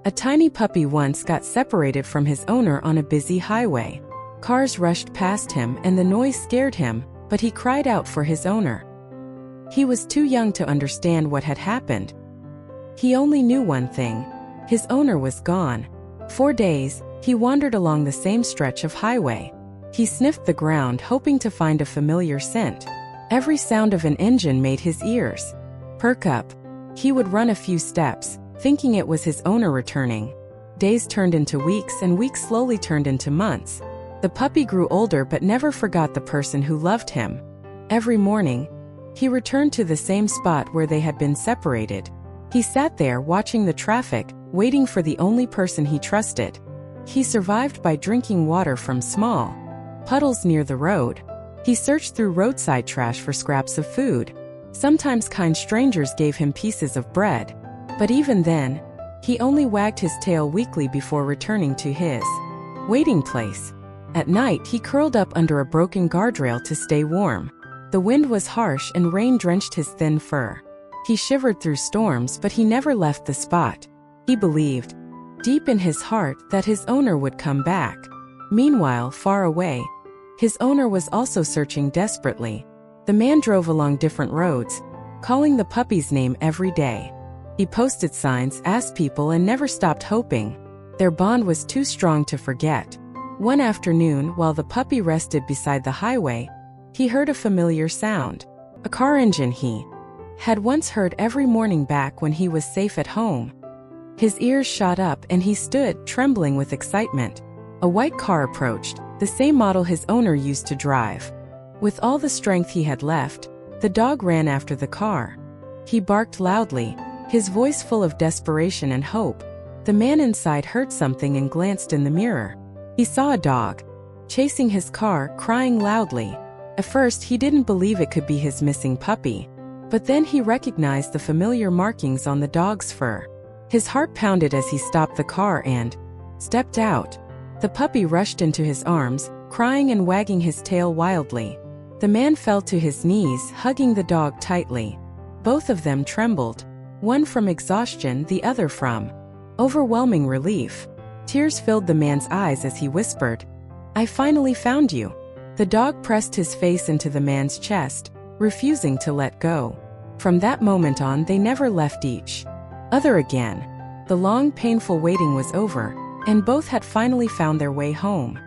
A tiny puppy once got separated from his owner on a busy highway. Cars rushed past him and the noise scared him, but he cried out for his owner. He was too young to understand what had happened. He only knew one thing: his owner was gone. For days, he wandered along the same stretch of highway. He sniffed the ground, hoping to find a familiar scent. Every sound of an engine made his ears perk up. He would run a few steps, thinking it was his owner returning. Days turned into weeks, and weeks slowly turned into months. The puppy grew older but never forgot the person who loved him. Every morning, he returned to the same spot where they had been separated. He sat there watching the traffic, waiting for the only person he trusted. He survived by drinking water from small puddles near the road. He searched through roadside trash for scraps of food. Sometimes kind strangers gave him pieces of bread. But even then, he only wagged his tail weakly before returning to his waiting place. At night, he curled up under a broken guardrail to stay warm. The wind was harsh and rain drenched his thin fur. He shivered through storms, but he never left the spot. He believed, deep in his heart, that his owner would come back. Meanwhile, far away, his owner was also searching desperately. The man drove along different roads, calling the puppy's name every day. He posted signs, asked people, and never stopped hoping. Their bond was too strong to forget. One afternoon, while the puppy rested beside the highway, he heard a familiar sound. A car engine he had once heard every morning back when he was safe at home. His ears shot up and he stood, trembling with excitement. A white car approached, the same model his owner used to drive. With all the strength he had left, the dog ran after the car. He barked loudly, his voice full of desperation and hope. The man inside heard something and glanced in the mirror. He saw a dog chasing his car, crying loudly. At first, he didn't believe it could be his missing puppy. But then he recognized the familiar markings on the dog's fur. His heart pounded as he stopped the car and stepped out. The puppy rushed into his arms, crying and wagging his tail wildly. The man fell to his knees, hugging the dog tightly. Both of them trembled, one from exhaustion, the other from overwhelming relief. Tears filled the man's eyes as he whispered, "I finally found you." The dog pressed his face into the man's chest, refusing to let go. From that moment on, they never left each other again. The long, painful waiting was over, and both had finally found their way home.